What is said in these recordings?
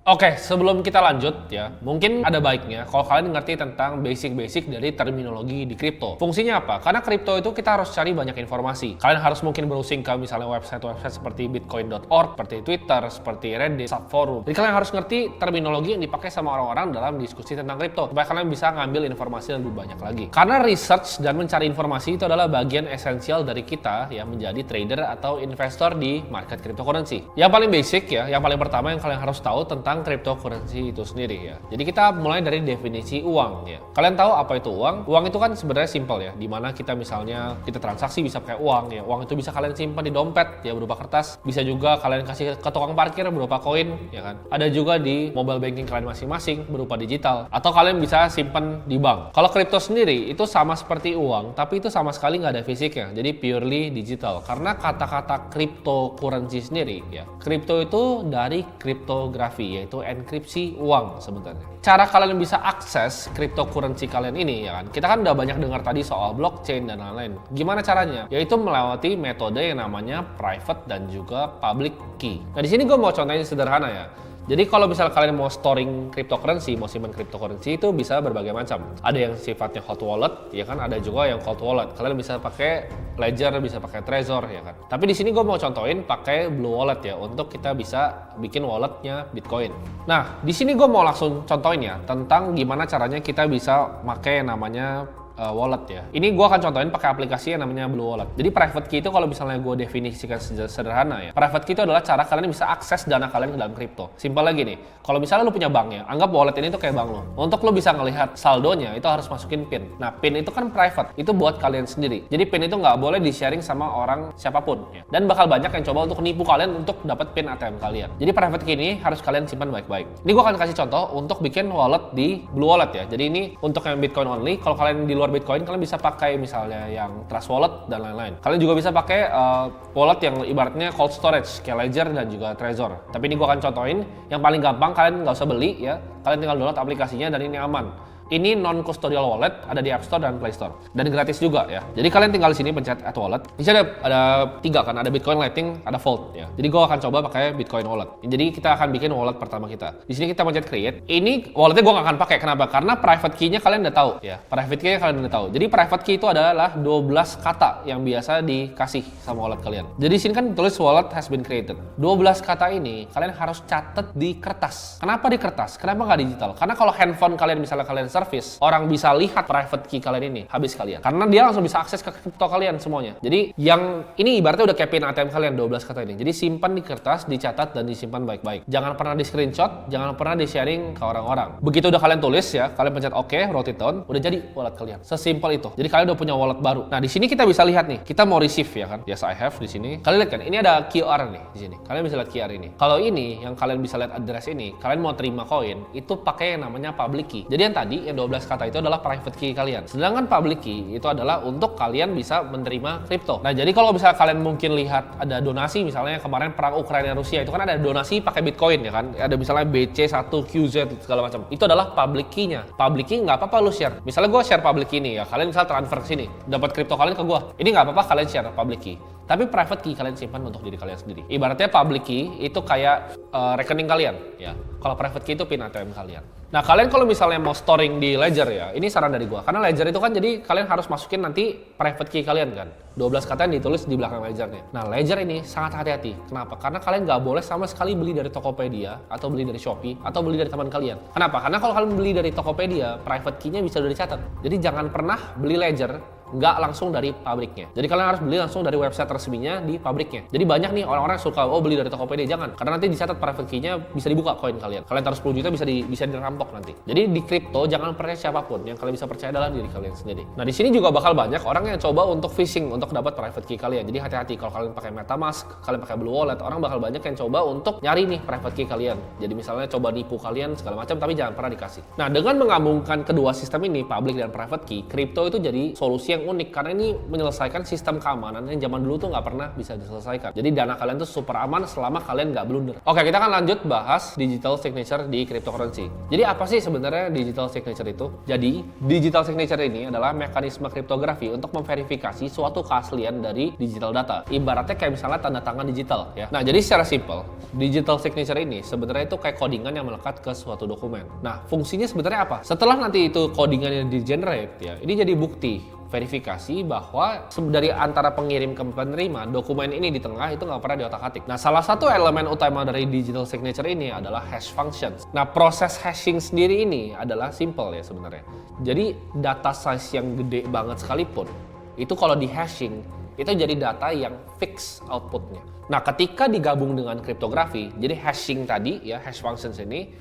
Oke, sebelum kita lanjut ya, mungkin ada baiknya kalau kalian ngerti tentang basic-basic dari terminologi di kripto. Fungsinya apa? Karena kripto itu kita harus cari banyak informasi. Kalian harus mungkin browsing ke misalnya website-website seperti bitcoin.org, seperti Twitter, seperti Reddit, subforum. Jadi kalian harus ngerti terminologi yang dipakai sama orang-orang dalam diskusi tentang kripto, supaya kalian bisa ngambil informasi yang lebih banyak lagi. Karena research dan mencari informasi itu adalah bagian esensial dari kita ya menjadi trader atau investor di market cryptocurrency. Yang paling basic ya, yang paling pertama yang kalian harus tahu tentang cryptocurrency itu sendiri ya. Jadi kita mulai dari definisi uang ya. Kalian tahu apa itu uang? Uang itu kan sebenarnya simple ya. Dimana kita misalnya kita transaksi bisa pakai uang ya. Uang itu bisa kalian simpan di dompet ya berupa kertas. Bisa juga kalian kasih ke tukang parkir berupa koin ya kan. Ada juga di mobile banking kalian masing-masing berupa digital. Atau kalian bisa simpan di bank. Kalau kripto sendiri itu sama seperti uang, tapi itu sama sekali nggak ada fisiknya. Jadi purely digital. Karena kata-kata cryptocurrency sendiri ya. Kripto itu dari kriptografi yaitu enkripsi uang sebenarnya. Cara kalian bisa akses cryptocurrency kalian ini ya kan. Kita kan udah banyak dengar tadi soal blockchain dan lain-lain. Gimana caranya? Yaitu melewati metode yang namanya private dan juga public key. Nah, di sini gue mau contohin sederhana ya. Jadi kalau misalnya kalian mau storing cryptocurrency, mau simpan cryptocurrency itu bisa berbagai macam. Ada yang sifatnya hot wallet, ya kan? Ada juga yang cold wallet. Kalian bisa pakai Ledger, bisa pakai Trezor, ya kan? Tapi di sini gue mau contohin pakai Blue Wallet ya, untuk kita bisa bikin walletnya Bitcoin. Nah, di sini gue mau langsung contohin ya tentang gimana caranya kita bisa pakai namanya wallet ya. Ini gue akan contohin pakai aplikasi yang namanya Blue Wallet. Jadi private key itu kalau misalnya gue definisikan sederhana ya. Private key itu adalah cara kalian bisa akses dana kalian ke dalam kripto. Simpel lagi nih. Kalau misalnya lu punya bank ya, anggap wallet ini tuh kayak bank lo. Untuk lu bisa ngelihat saldonya itu harus masukin PIN. Nah, PIN itu kan private. Itu buat kalian sendiri. Jadi PIN itu nggak boleh di-sharing sama orang siapapun ya. Dan bakal banyak yang coba untuk nipu kalian untuk dapat PIN ATM kalian. Jadi private key ini harus kalian simpan baik-baik. Ini gue akan kasih contoh untuk bikin wallet di Blue Wallet ya. Jadi ini untuk yang Bitcoin only. Kalau kalian di luar Bitcoin, kalian bisa pakai misalnya yang Trust Wallet dan lain-lain. Kalian juga bisa pakai wallet yang ibaratnya cold storage kayak Ledger dan juga Trezor. Tapi ini gue akan contohin yang paling gampang, kalian nggak usah beli ya. Kalian tinggal download aplikasinya dan ini aman. Ini non-custodial wallet, ada di App Store dan Play Store. Dan gratis juga ya. Jadi kalian tinggal di sini pencet add wallet. Di sini ada tiga kan, ada Bitcoin, Lightning, ada Vault ya. Jadi gue akan coba pakai Bitcoin wallet. Jadi kita akan bikin wallet pertama kita. Di sini kita pencet create. Ini walletnya gue nggak akan pakai. Kenapa? Karena private key-nya kalian udah tahu ya. Private key-nya kalian udah tahu. Jadi private key itu adalah 12 kata yang biasa dikasih sama wallet kalian. Jadi di sini kan tulis wallet has been created. 12 kata ini kalian harus catat di kertas. Kenapa di kertas? Kenapa nggak digital? Karena kalau handphone kalian misalnya kalian service, orang bisa lihat private key kalian ini, habis kalian. Karena dia langsung bisa akses ke kripto kalian semuanya. Jadi yang ini ibaratnya udah kayak PIN ATM kalian 12 kata ini. Jadi simpan di kertas, dicatat dan disimpan baik-baik. Jangan pernah di screenshot, jangan pernah di sharing ke orang-orang. Begitu udah kalian tulis ya, kalian pencet OK, wrote it down, udah jadi wallet kalian. Sesimpel itu. Jadi kalian udah punya wallet baru. Nah, di sini kita bisa lihat nih, kita mau receive ya kan. Yes, I have di sini. Kalian lihat kan, ini ada QR nih di sini. Kalian bisa lihat QR ini. Kalau ini yang kalian bisa lihat address ini, kalian mau terima koin, itu pakai yang namanya public key. Jadi yang tadi yang 12 kata itu adalah private key kalian. Sedangkan public key itu adalah untuk kalian bisa menerima kripto. Nah, jadi kalau misalnya kalian mungkin lihat ada donasi, misalnya kemarin perang Ukraina Rusia itu kan ada donasi pakai Bitcoin ya kan. Ada misalnya BC1QZ segala macam. Itu adalah public key-nya. Public key nggak apa-apa lu share. Misalnya gue share public key nih ya, kalian misal transfer ke sini, dapat kripto kalian ke gue. Ini nggak apa-apa kalian share public key. Tapi private key kalian simpan untuk diri kalian sendiri. Ibaratnya public key itu kayak rekening kalian ya. Kalau private key itu PIN ATM kalian. Nah, kalian kalau misalnya mau storing di Ledger ya, ini saran dari gua. Karena Ledger itu kan jadi kalian harus masukin nanti private key kalian kan. 12 kata yang ditulis di belakang Ledgernya. Nah, Ledger ini sangat hati-hati. Kenapa? Karena kalian nggak boleh sama sekali beli dari Tokopedia atau beli dari Shopee atau beli dari teman kalian. Kenapa? Karena kalau kalian beli dari Tokopedia, private key-nya bisa udah dicatat. Jadi jangan pernah beli Ledger nggak langsung dari pabriknya. Jadi kalian harus beli langsung dari website resminya di pabriknya. Jadi banyak nih orang-orang yang suka beli dari Tokopedia, jangan. Karena nanti dicatat private key-nya bisa dibuka koin kalian. Kalian taruh 10 juta bisa dirampok nanti. Jadi di kripto jangan percaya siapapun. Yang kalian bisa percaya adalah diri kalian sendiri. Nah, di sini juga bakal banyak orang yang coba untuk phishing untuk dapat private key kalian. Jadi hati-hati kalau kalian pakai MetaMask, kalian pakai Blue Wallet, orang bakal banyak yang coba untuk nyari nih private key kalian. Jadi misalnya coba nipu kalian segala macam, tapi jangan pernah dikasih. Nah, dengan menggabungkan kedua sistem ini, public dan private key, kripto itu jadi solusi yang yang unik karena ini menyelesaikan sistem keamanan yang zaman dulu tuh nggak pernah bisa diselesaikan. Jadi dana kalian tuh super aman selama kalian nggak blunder. Oke, kita akan lanjut bahas digital signature di cryptocurrency. Jadi apa sih sebenarnya digital signature itu? Jadi digital signature ini adalah mekanisme kriptografi untuk memverifikasi suatu keaslian dari digital data. Ibaratnya kayak misalnya tanda tangan digital ya. Nah, jadi secara simpel, digital signature ini sebenarnya itu kayak codingan yang melekat ke suatu dokumen. Nah, fungsinya sebenarnya apa? Setelah nanti itu codingannya di-generate ya, ini jadi bukti verifikasi bahwa dari antara pengirim ke penerima, dokumen ini di tengah itu nggak pernah diotak-atik. Nah, salah satu elemen utama dari digital signature ini adalah hash functions. Nah, proses hashing sendiri ini adalah simple ya sebenarnya. Jadi data size yang gede banget sekalipun, itu kalau di hashing itu jadi data yang fix outputnya. Nah, ketika digabung dengan kriptografi, jadi hashing tadi ya, hash functions ini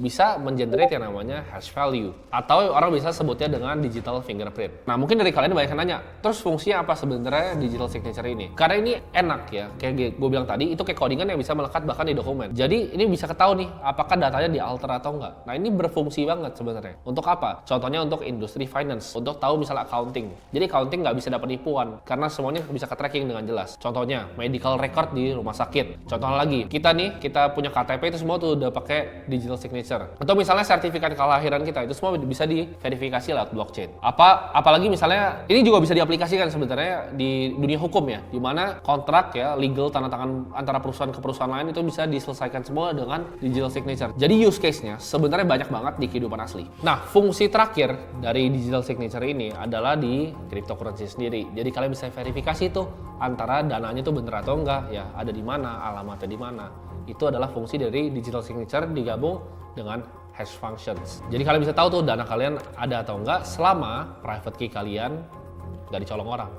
bisa mengenerate yang namanya hash value, atau orang bisa sebutnya dengan digital fingerprint. Nah, mungkin dari kalian banyak yang nanya, terus fungsinya apa sebenarnya digital signature ini? Karena ini enak ya, kayak gue bilang tadi, itu kayak codingan yang bisa melekat bahkan di dokumen. Jadi ini bisa ketahui nih, apakah datanya dialter atau enggak. Nah, ini berfungsi banget sebenarnya. Untuk apa? Contohnya untuk industri finance, untuk tahu misalnya accounting. Jadi accounting nggak bisa dapat nipuan, karena semuanya bisa ke-tracking dengan jelas. Contohnya, medical record di rumah sakit. Contohnya lagi, kita punya KTP itu semua tuh udah pakai digital signature. Atau misalnya sertifikat kelahiran kita itu semua bisa diverifikasi lewat blockchain. Apalagi misalnya ini juga bisa diaplikasikan sebenarnya di dunia hukum ya, di mana kontrak ya, legal tanda tangan antara perusahaan ke perusahaan lain itu bisa diselesaikan semua dengan digital signature. Jadi use case-nya sebenarnya banyak banget di kehidupan asli. Nah, fungsi terakhir dari digital signature ini adalah di cryptocurrency sendiri. Jadi kalian bisa verifikasi tuh antara dananya itu bener atau enggak ya, ada di mana, alamatnya di mana. Itu adalah fungsi dari digital signature digabung dengan hash functions. Jadi kalian bisa tahu tuh dana kalian ada atau enggak selama private key kalian nggak dicolong orang.